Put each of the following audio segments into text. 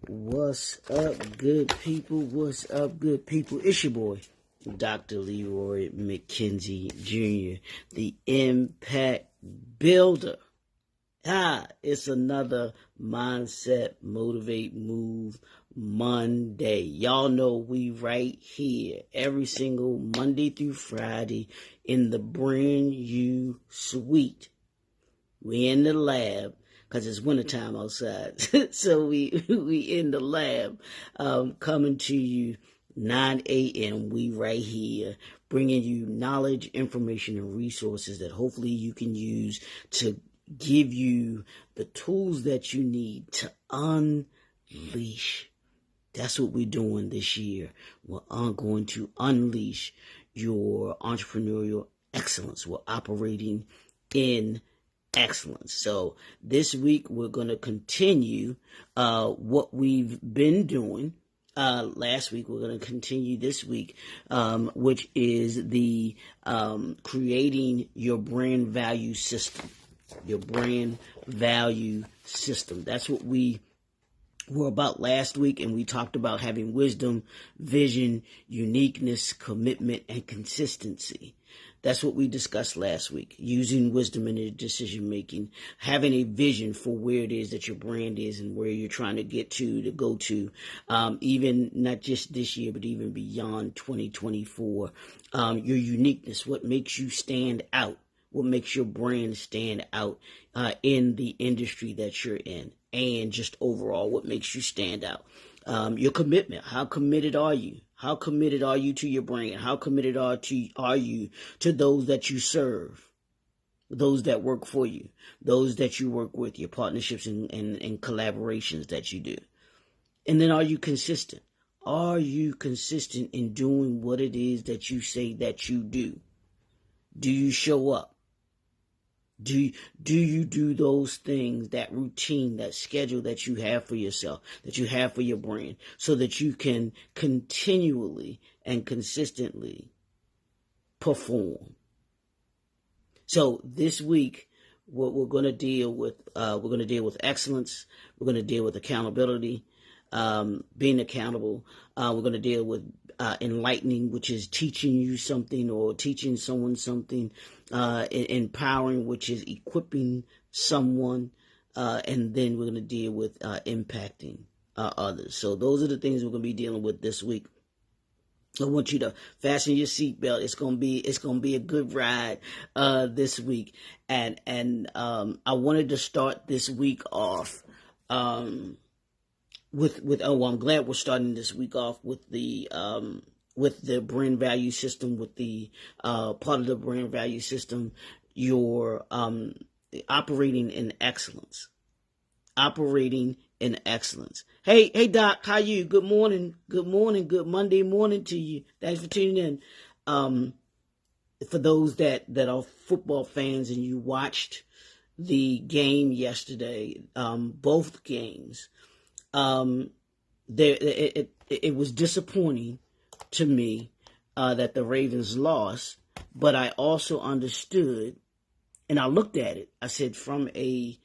What's up, good people? What's up, good people? It's your boy, Dr. Leroy McKenzie Jr., the Impact Builder. It's another Mindset, Motivate, Move Monday. Y'all know we right here every single Monday through Friday in the brand new suite. We in the lab because it's wintertime outside. So we in the lab coming to you 9 a.m. We right here bringing you knowledge, information, and resources that hopefully you can use to give you the tools that you need to unleash. That's what we're doing this year. We're going to unleash your entrepreneurial excellence. We're operating in excellence. So this week we're going to continue what we've been doing last week. We're going to continue this week, which is the creating your brand value system. Your brand value system. That's what we were about last week, and we talked about having wisdom, vision, uniqueness, commitment, and consistency. That's what we discussed last week. Using wisdom in your decision making, having a vision for where it is that your brand is and where you're trying to get to go to, even not just this year, but even beyond 2024. Your uniqueness, what makes you stand out, what makes your brand stand out in the industry that you're in, and just overall, what makes you stand out. Your commitment, how committed are you? How committed are you to your brand? How committed are you to those that you serve, those that work for you, those that you work with, your partnerships and collaborations that you do? And then are you consistent? Are you consistent in doing what it is that you say that you do? Do you show up? Do you do those things, that routine, that schedule that you have for yourself, that you have for your brand, so that you can continually and consistently perform? So this week, what we're going to deal with, excellence. We're going to deal with accountability, being accountable. We're going to deal with enlightening, which is teaching you something or teaching someone something. Empowering, which is equipping someone. And then we're going to deal with impacting others. So those are the things we're going to be dealing with this week. I want you to fasten your seatbelt. It's gonna be a good ride this week, and I wanted to start this week off with I'm glad we're starting this week off with the brand value system, with the part of the brand value system, your operating in excellence. Operating in excellence. Hey Doc, how you? Good morning, good Monday morning to you. Thanks for tuning in. For those that are football fans and you watched the game yesterday, both games, it was disappointing to me that the Ravens lost, but I also understood, and I looked at it. I said from a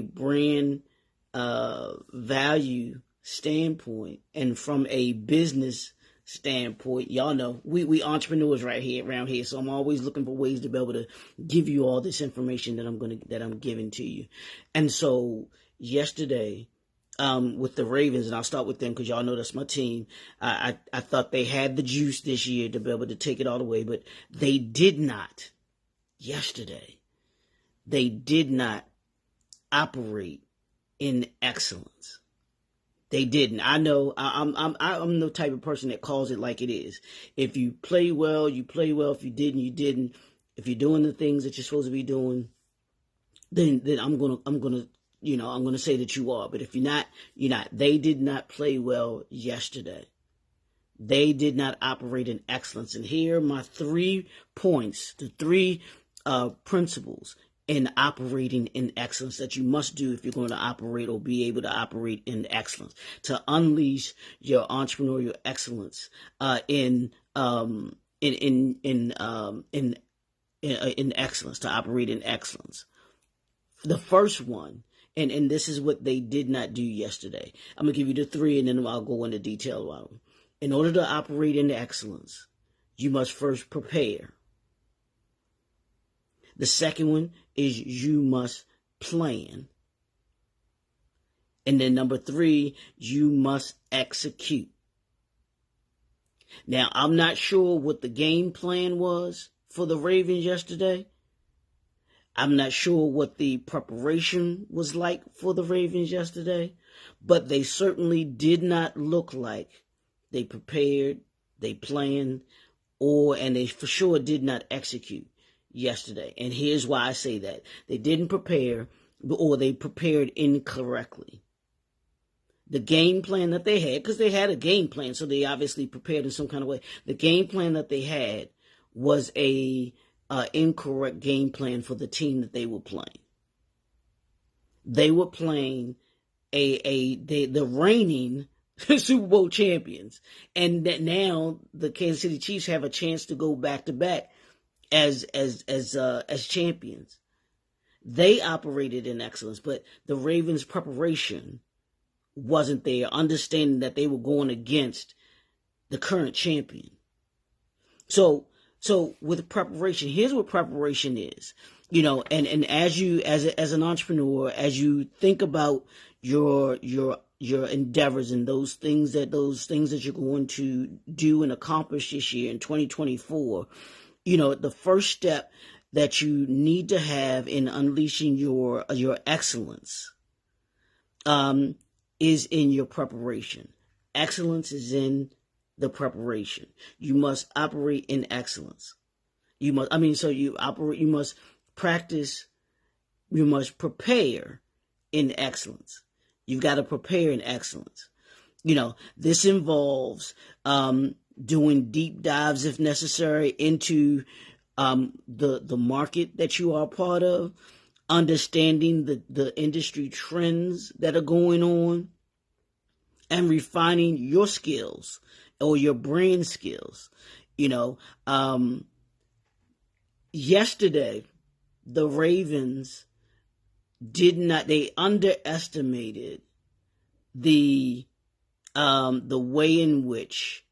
brand value standpoint and from a business standpoint, y'all know we entrepreneurs right here around here, so I'm always looking for ways to be able to give you all this information that I'm giving to you. And so yesterday, with the Ravens, and I'll start with them because y'all know that's my team. I thought they had the juice this year to be able to take it all the way, but they did not. Yesterday, they did not operate in excellence. They didn't. I know I'm the type of person that calls it like it is. If you play well, you play well. If you didn't, you didn't. If you're doing the things that you're supposed to be doing, then I'm gonna say that you are. But if you're not, you're not. They did not play well yesterday. They did not operate in excellence. And here are my 3 points, the 3 principles in operating in excellence that you must do if you're going to operate or be able to operate in excellence, to unleash your entrepreneurial excellence in excellence, to operate in excellence. The first one And this is what they did not do yesterday. I'm going to give you the three, and then I'll go into detail about them. In order to operate in excellence, you must first prepare. The second one is you must plan. And then number three, you must execute. Now, I'm not sure what the game plan was for the Ravens yesterday. I'm not sure what the preparation was like for the Ravens yesterday, but they certainly did not look like they prepared, they planned, and they for sure did not execute yesterday. And here's why I say that. They didn't prepare, or they prepared incorrectly. The game plan that they had, because they had a game plan, so they obviously prepared in some kind of way. The game plan that they had was a incorrect game plan for the team that they were playing. They were playing the reigning Super Bowl champions, and that now the Kansas City Chiefs have a chance to go back to back as champions. They operated in excellence, but the Ravens' preparation wasn't there, understanding that they were going against the current champion. So with preparation, here's what preparation is. And as an entrepreneur, as you think about your endeavors and those things that you're going to do and accomplish this year in 2024, the first step that you need to have in unleashing your excellence is in your preparation. Excellence is in the preparation. You must operate in excellence. You must practice, you must prepare in excellence. You've got to prepare in excellence. This involves doing deep dives, if necessary, into the market that you are part of, understanding the industry trends that are going on, and refining your skills or your brand skills. Yesterday, the Ravens they underestimated the way in which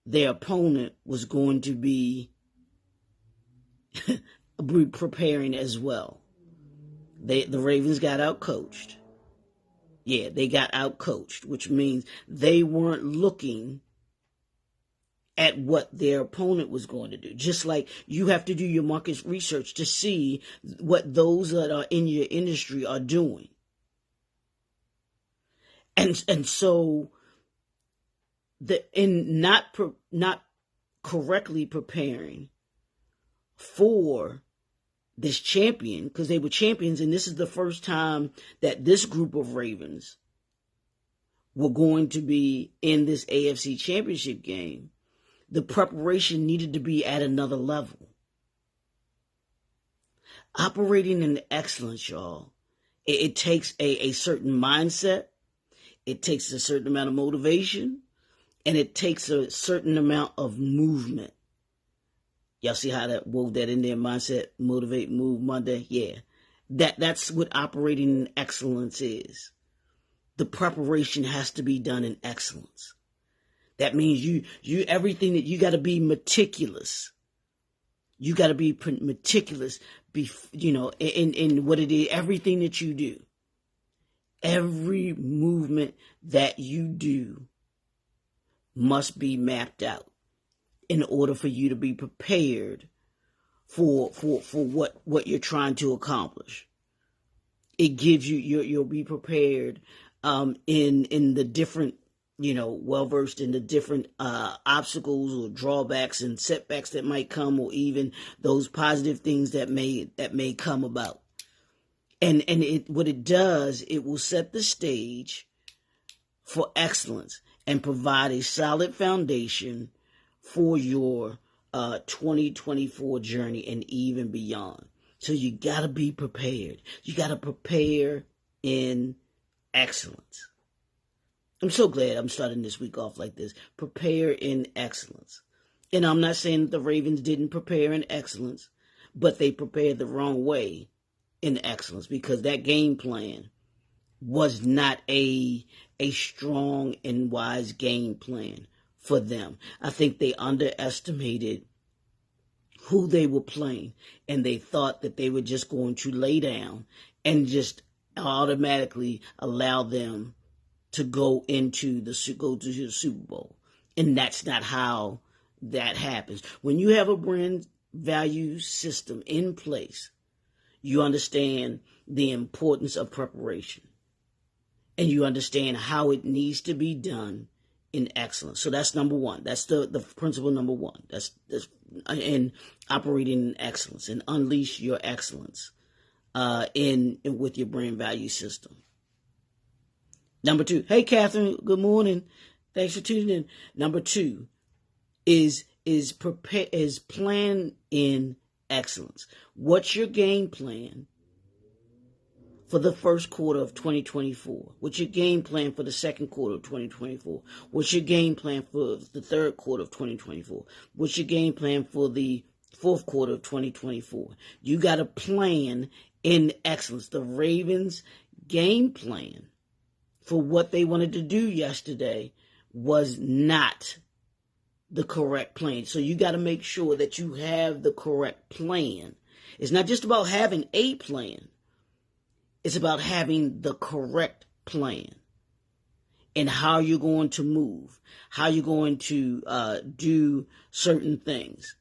their opponent was going to be preparing as well. The Ravens got outcoached. Yeah, they got outcoached, which means they weren't looking at what their opponent was going to do. Just like you have to do your market research to see what those that are in your industry are doing. And so in not correctly preparing for this champion, because they were champions, and this is the first time that this group of Ravens were going to be in this AFC championship game, the preparation needed to be at another level. Operating in excellence, y'all, it takes a certain mindset, it takes a certain amount of motivation, and it takes a certain amount of movement. Y'all see how that wove that in there? Mindset, motivate, move, Monday. Yeah. That's what operating in excellence is. The preparation has to be done in excellence. That means you everything that you got to be meticulous. You got to be meticulous, in what it is, everything that you do. Every movement that you do must be mapped out in order for you to be prepared for what you're trying to accomplish. It gives you'll be prepared in the different, well-versed in the different obstacles or drawbacks and setbacks that might come, or even those positive things that may come about. And what it does, it will set the stage for excellence and provide a solid foundation for your 2024 journey and even beyond. So you got to be prepared. You got to prepare in excellence. I'm so glad I'm starting this week off like this. Prepare in excellence. And I'm not saying that the Ravens didn't prepare in excellence, but they prepared the wrong way in excellence, because that game plan was not a strong and wise game plan for them. I think they underestimated who they were playing, and they thought that they were just going to lay down and just automatically allow them to go to the Super Bowl. And that's not how that happens. When you have a brand value system in place, you understand the importance of preparation, and you understand how it needs to be done in excellence. So that's number one. That's the principle number one. That's in operating in excellence, and unleash your excellence in with your brand value system. Number two, hey Catherine, good morning. Thanks for tuning in. Number two is plan in excellence. What's your game plan for the first quarter of 2024? What's your game plan for the second quarter of 2024? What's your game plan for the third quarter of 2024? What's your game plan for the fourth quarter of 2024? You got a plan in excellence. The Ravens' game plan for what they wanted to do yesterday was not the correct plan. So you got to make sure that you have the correct plan. It's not just about having a plan. It's about having the correct plan and how you're going to move, how you're going to do certain things.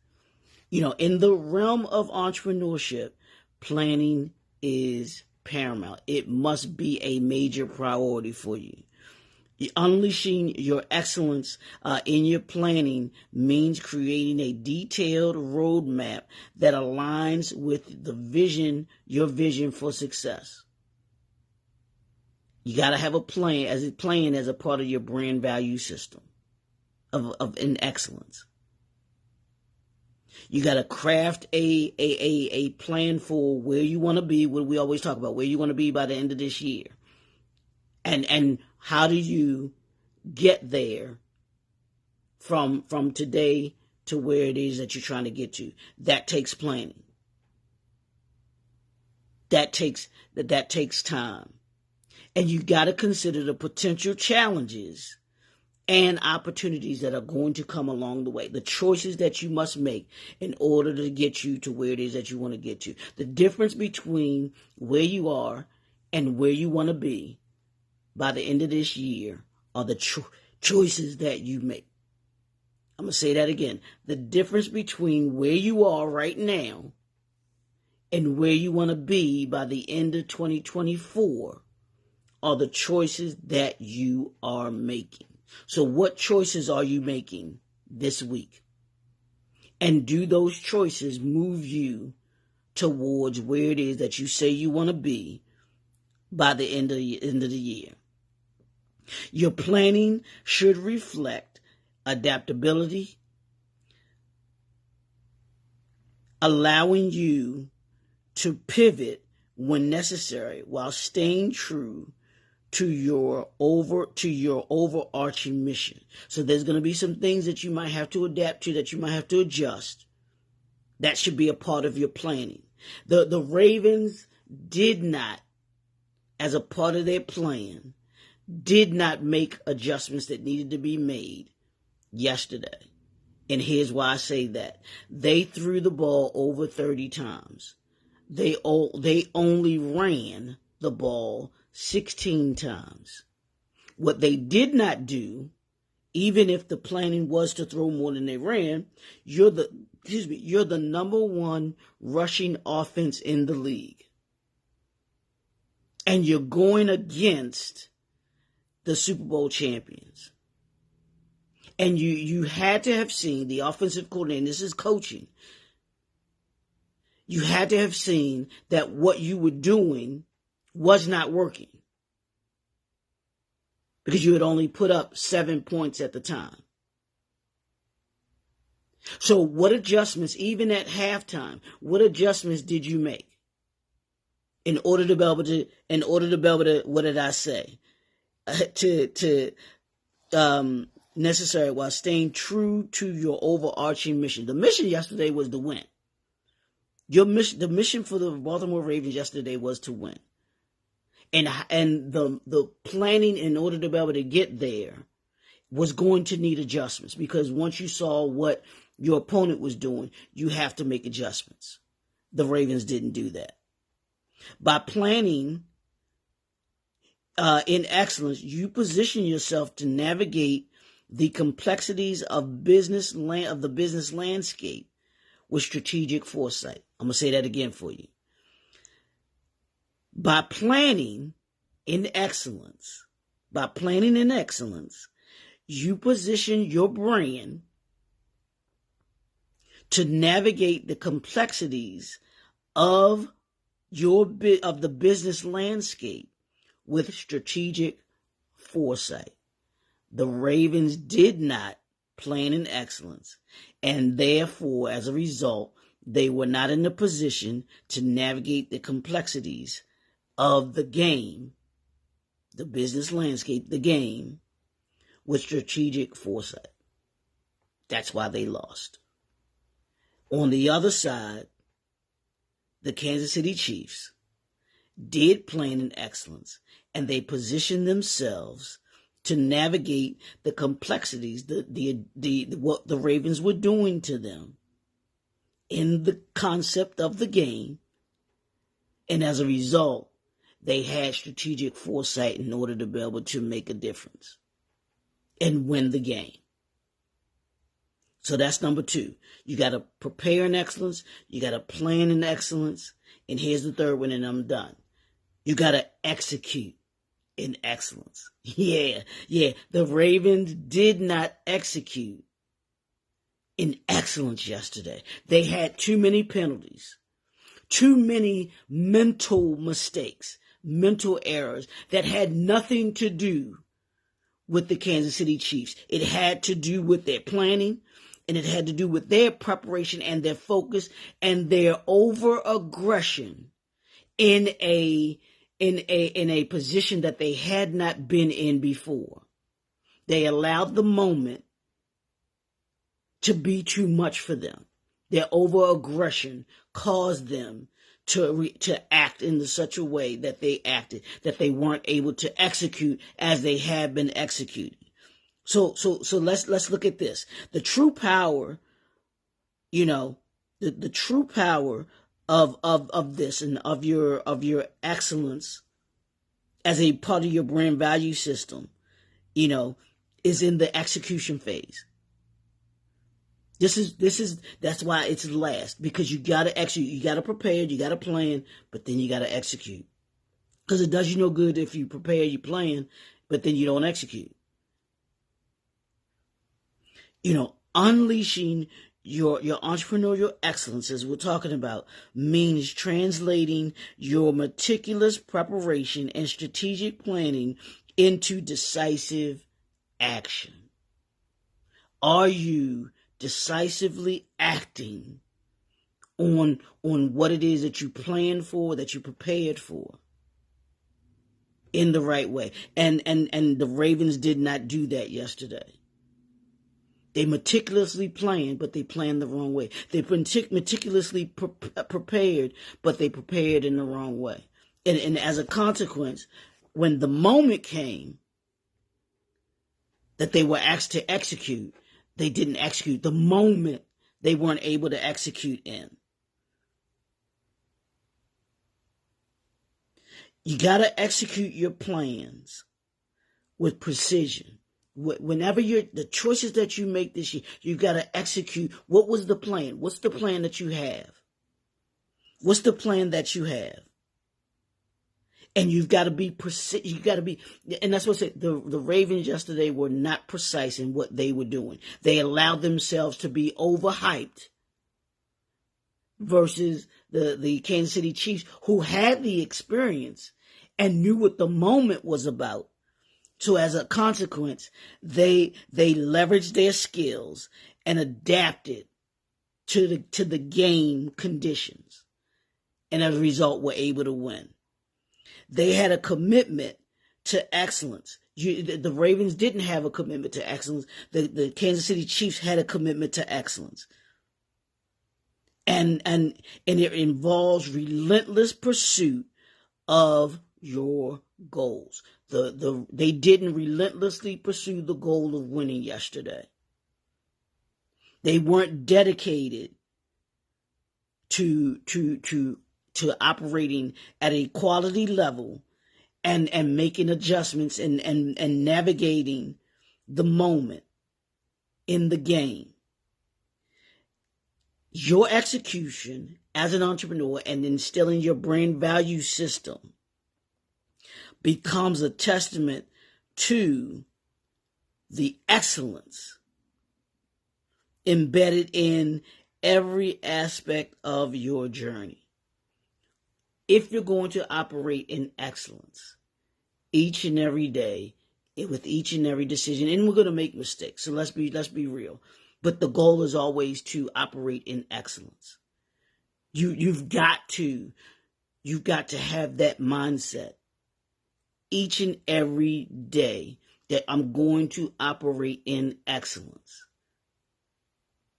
You know, in the realm of entrepreneurship, planning is paramount. It must be a major priority for you. Unleashing your excellence in your planning means creating a detailed roadmap that aligns with the vision, your vision for success. You got to have a plan as a part of your brand value system of in excellence. You got to craft a plan for where you want to be, what we always talk about, where you want to be by the end of this year. And how do you get there from today to where it is that you're trying to get to? That takes planning. That takes time. And you got to consider the potential challenges and opportunities that are going to come along the way. The choices that you must make in order to get you to where it is that you want to get to. The difference between where you are and where you want to be by the end of this year are the choices that you make. I'm going to say that again. The difference between where you are right now and where you want to be by the end of 2024 are the choices that you are making. So what choices are you making this week? And do those choices move you towards where it is that you say you want to be by the end of the year? Your planning should reflect adaptability, allowing you to pivot when necessary while staying true to your overarching mission. So there's going to be some things that you might have to adapt to, that you might have to adjust. That should be a part of your planning. The Ravens did not, as a part of their plan, did not make adjustments that needed to be made yesterday. And here's why I say that. They threw the ball over 30 times. They only ran the ball 16 times. What they did not do, even if the planning was to throw more than they ran, you're the number one rushing offense in the league. And you're going against the Super Bowl champions. And you had to have seen the offensive coordinator, and this is coaching, you had to have seen that what you were doing was not working, because you had only put up 7 points at the time. So what adjustments, even at halftime, what adjustments did you make in order to be able to, what did I say? Necessary while staying true to your overarching mission. The mission yesterday was to win. The mission for the Baltimore Ravens yesterday was to win. And the planning in order to be able to get there was going to need adjustments, because once you saw what your opponent was doing, you have to make adjustments. The Ravens didn't do that. By planning in excellence, you position yourself to navigate the complexities of the business landscape with strategic foresight. I'm going to say that again for you. By planning in excellence, you position your brand to navigate the complexities of the business landscape with strategic foresight. The Ravens did not plan in excellence, and therefore, as a result, they were not in a position to navigate the complexities of the game, the business landscape, the game, with strategic foresight. That's why they lost. On the other side, the Kansas City Chiefs did plan in excellence, and they positioned themselves to navigate the complexities, what the Ravens were doing to them in the concept of the game, and as a result, they had strategic foresight in order to be able to make a difference and win the game. So that's number 2. You got to prepare in excellence. You got to plan in excellence. And here's the third one, and I'm done. You got to execute in excellence. Yeah. The Ravens did not execute in excellence yesterday. They had too many penalties, too many mental mistakes, mental errors that had nothing to do with the Kansas City Chiefs. It had to do with their planning, and it had to do with their preparation and their focus and their over-aggression in a position that they had not been in before. They allowed the moment to be too much for them. Their over-aggression caused them to act in such a way that they acted, that they weren't able to execute as they had been executing. So let's look at this. The true power, the true power of this and of your excellence as a part of your brand value system, is in the execution phase. That's why it's last, because you got to execute, you got to prepare, you got to plan, but then you got to execute. Because it does you no good if you prepare, you plan, but then you don't execute. Unleashing your entrepreneurial excellence, as we're talking about, means translating your meticulous preparation and strategic planning into decisive action. Are you decisively acting on what it is that you planned for, that you prepared for, in the right way? And the Ravens did not do that yesterday. They meticulously planned, but they planned the wrong way. They meticulously prepared, but they prepared in the wrong way. And as a consequence, when the moment came that they were asked to execute, they didn't execute. The moment they weren't able to execute in. You got to execute your plans with precision. Whenever the choices that you make this year, you got to execute. What was the plan? What's the plan that you have? What's the plan that you have? And you've got to be precise. You got to be, and that's what I said. The Ravens yesterday were not precise in what they were doing. They allowed themselves to be overhyped versus the Kansas City Chiefs, who had the experience and knew what the moment was about. So as a consequence, they leveraged their skills and adapted to the game conditions, and as a result, were able to win. They had a commitment to excellence. The Ravens didn't have a commitment to excellence. The Kansas City Chiefs had a commitment to excellence. And it involves relentless pursuit of your goals. They didn't relentlessly pursue the goal of winning yesterday. They weren't dedicated to operating at a quality level and making adjustments and navigating the moment in the game. Your execution as an entrepreneur and instilling your brand value system becomes a testament to the excellence embedded in every aspect of your journey. If you're going to operate in excellence each and every day, with each and every decision, and we're going to make mistakes, so let's be real. But the goal is always to operate in excellence. You've got to have that mindset each and every day that I'm going to operate in excellence.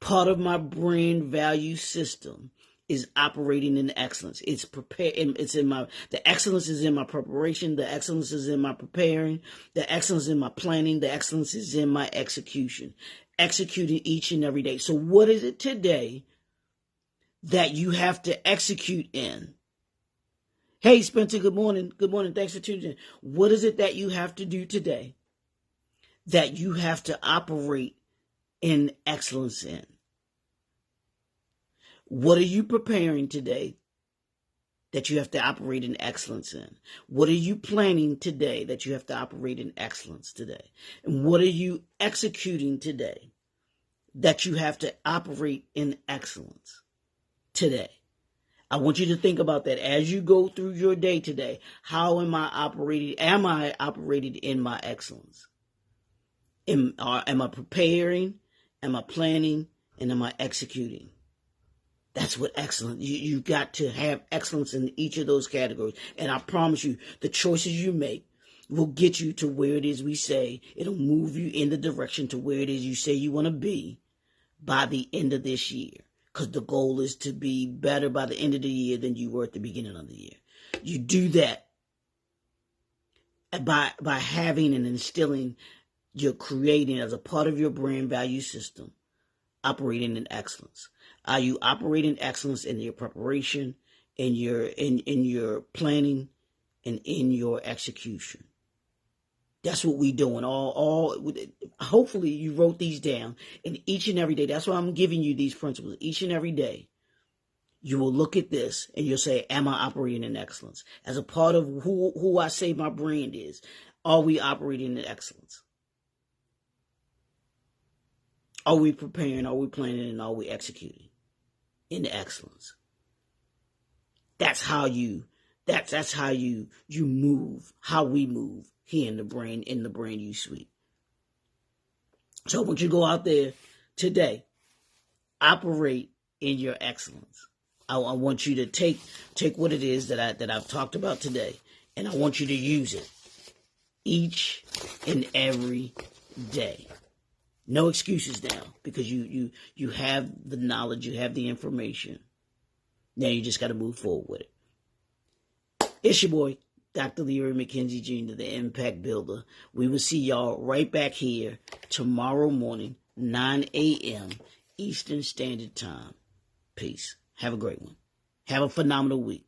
Part of my brand value system is operating in excellence. It's the excellence is in my preparation, the excellence is in my preparing, the excellence is in my planning, the excellence is in my execution. Executing each and every day. So what is it today that you have to execute in? Hey, Spencer, good morning. Good morning. Thanks for tuning in. What is it that you have to do today that you have to operate in excellence in? What are you preparing today that you have to operate in excellence in? What are you planning today that you have to operate in excellence today? And what are you executing today that you have to operate in excellence today? I want you to think about that as you go through your day today. How am I operating? Am I operating in my excellence? Am I preparing? Am I planning? And am I executing? That's what excellence. You got to have excellence in each of those categories. And I promise you, the choices you make will get you to where it is we say. It'll move you in the direction to where it is you say you want to be by the end of this year. Because the goal is to be better by the end of the year than you were at the beginning of the year. You do that by having and instilling, you're creating as a part of your brand value system, operating in excellence. Are you operating excellence in your preparation, in your planning, and in your execution? That's what we're doing. Hopefully you wrote these down, and each and every day. That's why I'm giving you these principles. Each and every day, you will look at this and you'll say, "Am I operating in excellence?" As a part of who I say my brand is, are we operating in excellence? Are we preparing? Are we planning? And are we executing in excellence? That's how you move. How we move here in the brand new suite. So I want you to go out there today, operate in your excellence. I want you to take what it is that I've talked about today, and I want you to use it each and every day. No excuses now, because you have the knowledge, you have the information. Now you just got to move forward with it. It's your boy, Dr. Leroy McKenzie Jr., the Impact Builder. We will see y'all right back here tomorrow morning, 9 a.m. Eastern Standard Time. Peace. Have a great one. Have a phenomenal week.